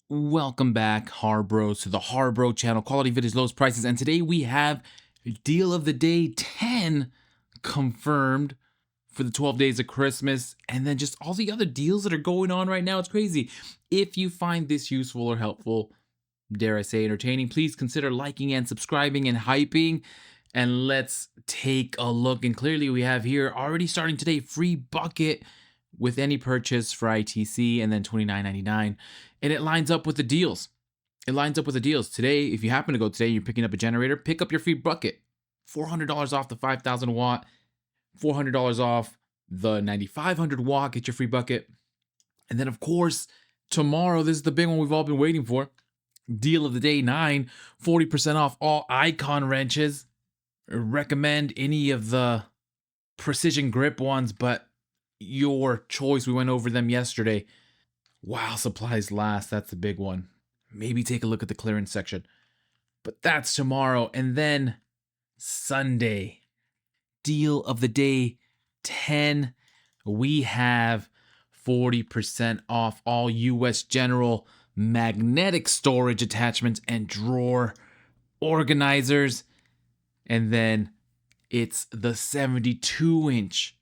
Welcome back, Harbros, to the Harbro channel. Quality videos, lowest prices. And today we have deal of the day 10 confirmed for the 12 days of Christmas. And then just all the other deals that are going on right now. It's crazy. If you find this useful or helpful, dare I say entertaining, please consider liking and subscribing and hyping. And let's take a look. And clearly we have here already starting today, free bucket with any purchase for ITC and then $29.99. And it lines up with the deals. It lines up with the deals. Today, if you happen to go today, you're picking up a generator, pick up your free bucket. $400 off the 5,000 watt, $400 off the 9,500 watt, get your free bucket. And then, of course, tomorrow, this is the big one we've all been waiting for. Deal of the day 9, 40% off all icon wrenches. Recommend any of the precision grip ones, but your choice. We went over them yesterday. While supplies last, that's the big one. Maybe take a look at the clearance section. But that's tomorrow. And then Sunday, deal of the day 10. We have 40% off all US General magnetic storage attachments and drawer organizers. And then it's the 72-inch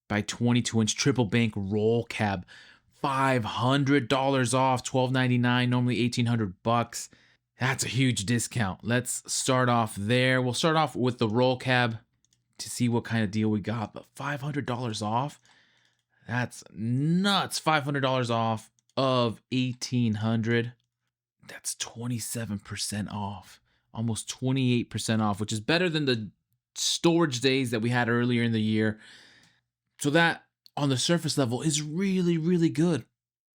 by 22-inch triple bank roll cab. $500 off, $12.99, normally $1,800. That's a huge discount. Let's start off there. We'll start off with the roll cab to see what kind of deal we got. But $500 off? That's nuts. $500 off of $1,800. That's 27% off. Almost 28% off, which is better than the storage days that we had earlier in the year. So that on the surface level is really, really good.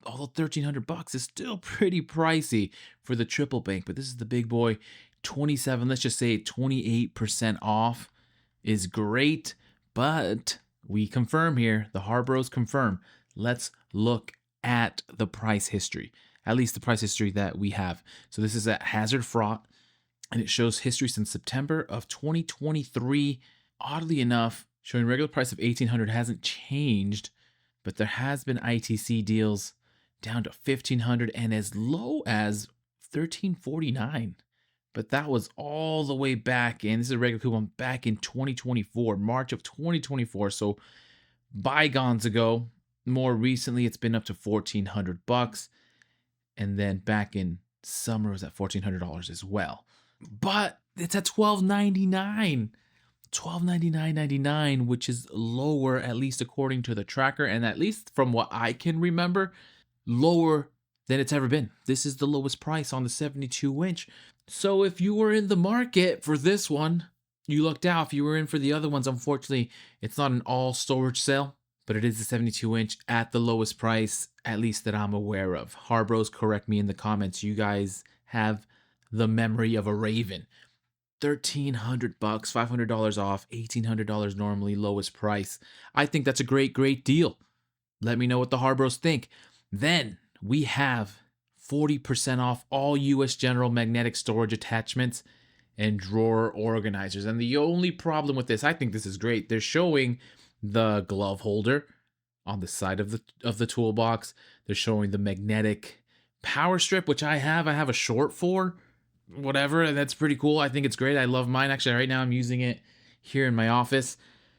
Although $1,300 is still pretty pricey for the triple bank, but this is the big boy. 27, let's just say 28% off is great, but we confirm here, the Harbros confirm. Let's look at the price history, at least the price history that we have. So this is at Hazard Fraught, and it shows history since September of 2023. Oddly enough, showing regular price of $1,800 hasn't changed, but there has been ITC deals down to $1,500 and as low as $1,349. But that was all the way back in, this is a regular coupon, back in 2024, March of 2024. So bygones ago. More recently, it's been up to $1,400. And then back in summer, it was at $1,400 as well. But it's at $1,299. $1,299.99, which is lower, at least according to the tracker, and at least from what I can remember, lower than it's ever been. This is the lowest price on the 72-inch. So if you were in the market for this one, you lucked out. If you were in for the other ones, unfortunately, it's not an all storage sale, but it is the 72-inch at the lowest price, at least that I'm aware of. Harbros, correct me in the comments. You guys have the memory of a raven. $1,300, $500 off, $1,800 normally, lowest price. I think that's a great, great deal. Let me know what the Harbros think. Then we have 40% off all US General magnetic storage attachments and drawer organizers. And the only problem with this, I think this is great. They're showing the glove holder on the side of the toolbox. They're showing the magnetic power strip, which I have a short for. Whatever, and that's pretty cool. I think it's great. I love mine. Actually, right now I'm using it here in my office.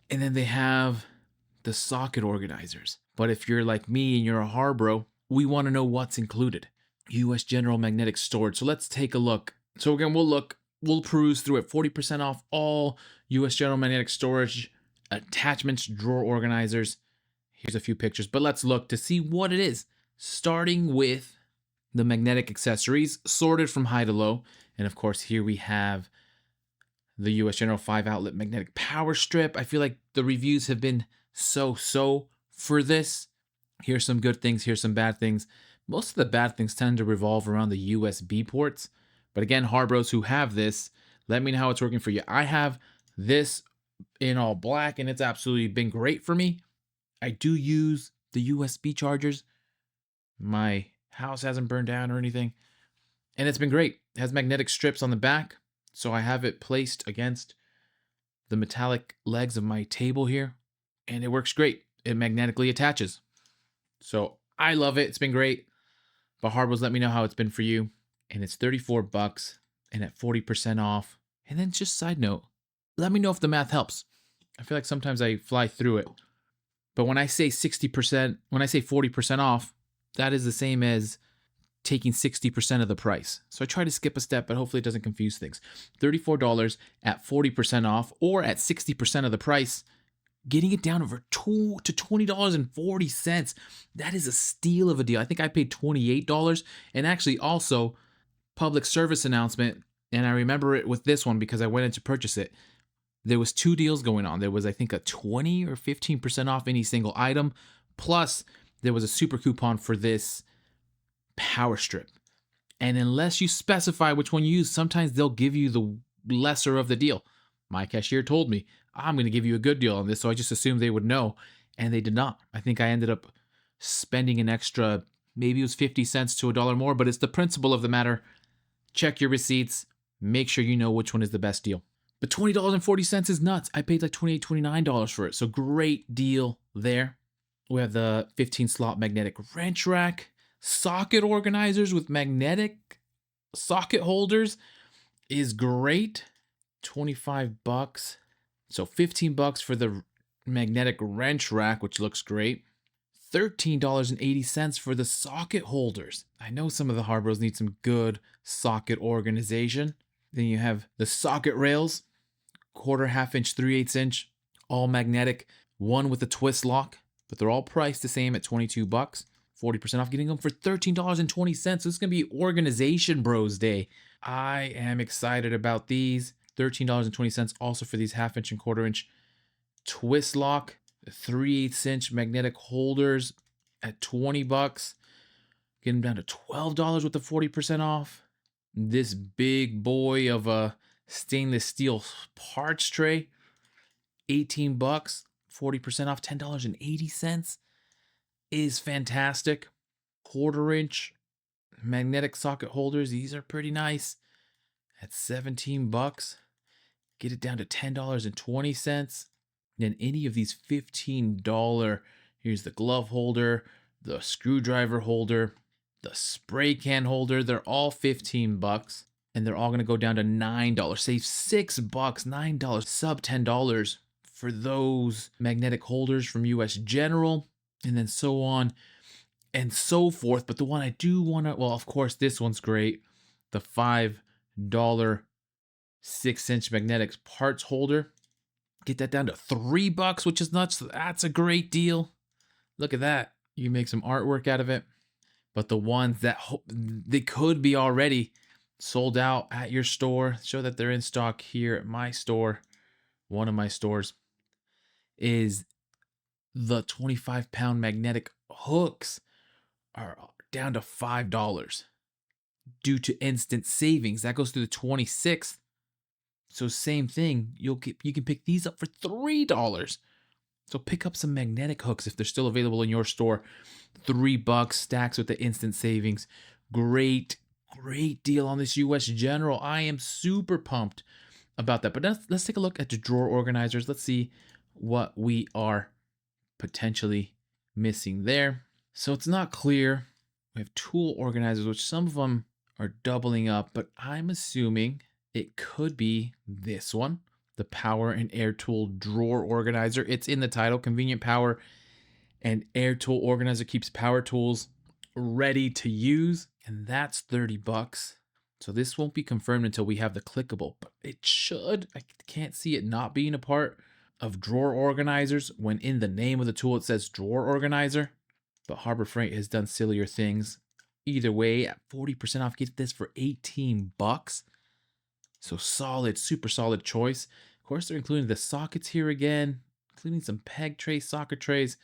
And then they have the socket organizers. But if you're like me and you're a Harbro, we want to know what's included. US General magnetic storage. So let's take a look. So again, we'll peruse through it. 40% off all US General magnetic storage attachments, drawer organizers. Here's a few pictures, but let's look to see what it is. Starting with the magnetic accessories, sorted from high to low. And of course, here we have the US General 5-outlet magnetic power strip. I feel like the reviews have been so for this. Here's some good things, here's some bad things. Most of the bad things tend to revolve around the USB ports. But again, Harbros who have this, let me know how it's working for you. I have this in all black, and it's absolutely been great for me. I do use the USB chargers. My house hasn't burned down or anything, and it's been great. It has magnetic strips on the back, so I have it placed against the metallic legs of my table here, and it works great. It magnetically attaches, so I love it. It's been great. But Harbros, let me know how it's been for you. And it's 34 bucks and at 40% off. And then just side note, let me know if the math helps. I feel like sometimes I fly through it. But when I say 60%, when I say 40% off, that is the same as taking 60% of the price. So I try to skip a step, but hopefully it doesn't confuse things. $34 at 40% off or at 60% of the price, getting it down over $2 to $20.40. That is a steal of a deal. I think I paid $28. And actually also public service announcement, and I remember it with this one because I went in to purchase it. There was 2 deals going on. There was, I think, a 20 or 15% off any single item. Plus, there was a super coupon for this power strip. And unless you specify which one you use, sometimes they'll give you the lesser of the deal. My cashier told me, I'm going to give you a good deal on this, so I just assumed they would know. And they did not. I think I ended up spending an extra, maybe it was 50 cents to $1 more, but it's the principle of the matter. Check your receipts. Make sure you know which one is the best deal. But $20.40 is nuts. I paid like $28, $29 for it. So great deal there. We have the 15 slot magnetic wrench rack, socket organizers with magnetic socket holders is great. 25 bucks. So 15 bucks for the magnetic wrench rack, which looks great. $13.80 for the socket holders. I know some of the Harbros need some good socket organization. Then you have the socket rails, 1/4, 1/2 inch, 3/8 inch, all magnetic, one with a twist lock, but they're all priced the same at 22 bucks. 40% off, getting them for $13.20. So this is going to be Organization Bros Day. I am excited about these. $13.20 also for these 1/2 inch and 1/4 inch twist lock, 3/8 inch magnetic holders at 20 bucks. Getting them down to $12 with the 40% off. This big boy of a stainless steel parts tray, 18 bucks, 40% off, $10.80 is fantastic. 1/4 inch magnetic socket holders, these are pretty nice at 17 bucks. Get it down to $10.20. Then any of these $15, here's the glove holder, the screwdriver holder, the spray can holder, they're all 15 bucks. And they're all going to go down to $9. Save 6 bucks, $9, sub $10 for those magnetic holders from US General, and then so on and so forth. But the one I do want to, well, of course, this one's great. The $5 6-inch magnetic parts holder. Get that down to $3, which is nuts. That's a great deal. Look at that. You make some artwork out of it. But the ones that they could be already sold out at your store, show that they're in stock here at my store, one of my stores, is the 25-pound magnetic hooks are down to $5 due to instant savings. That goes through the 26th. So same thing, you can pick these up for $3. So pick up some magnetic hooks if they're still available in your store. $3 stacks with the instant savings. Great deal on this US General. I am super pumped about that. But let's take a look at the drawer organizers. Let's see what we are potentially missing there. So it's not clear. We have tool organizers, which some of them are doubling up, but I'm assuming it could be this one, the Power and Air Tool Drawer Organizer. It's in the title. Convenient power and air tool organizer keeps power tools ready to use, and that's 30 bucks. So this won't be confirmed until we have the clickable, but it should. I can't see it not being a part of drawer organizers when in the name of the tool it says drawer organizer. But Harbor Freight has done sillier things. Either way, at 40% off, get this for 18 bucks. So solid, super solid choice. Of course, they're including the sockets here again, including some peg trays, socket trays.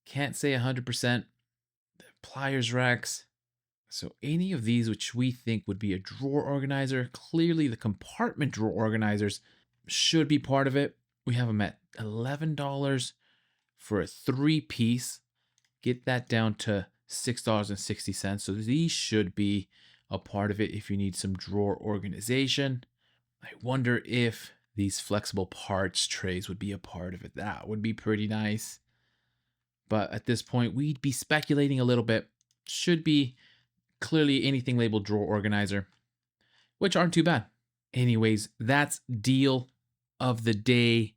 Can't say 100%. The pliers racks. So any of these which we think would be a drawer organizer, clearly the compartment drawer organizers should be part of it. We have them at $11 for a 3-piece. Get that down to $6.60. So these should be a part of it if you need some drawer organization. I wonder if these flexible parts trays would be a part of it. That would be pretty nice. But at this point, we'd be speculating a little bit. Should be clearly anything labeled drawer organizer, which aren't too bad. Anyways, that's deal of the day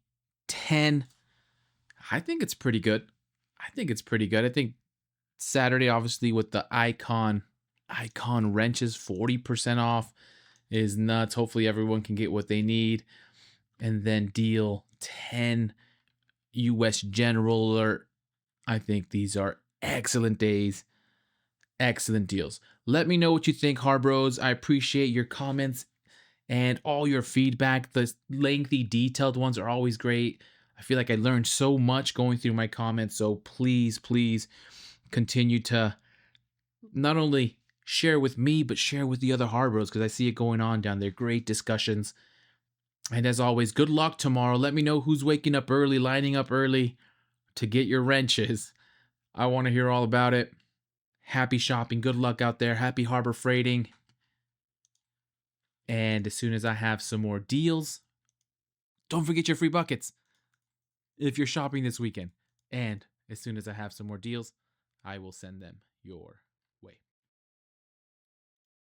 10. I think it's pretty good. I think Saturday, obviously, with the icon wrenches, 40% off is nuts. Hopefully everyone can get what they need. And then deal 10, US General Alert. I think these are excellent days. Excellent deals. Let me know what you think, Harbros. I appreciate your comments and all your feedback. The lengthy, detailed ones are always great. I feel like I learned so much going through my comments. So please, please continue to not only share with me, but share with the other Harbros, because I see it going on down there. Great discussions. And as always, good luck tomorrow. Let me know who's waking up early, lining up early to get your wrenches. I want to hear all about it. Happy shopping. Good luck out there. Happy Harbor freighting. And as soon as I have some more deals, don't forget your free buckets if you're shopping this weekend. And as soon as I have some more deals, I will send them your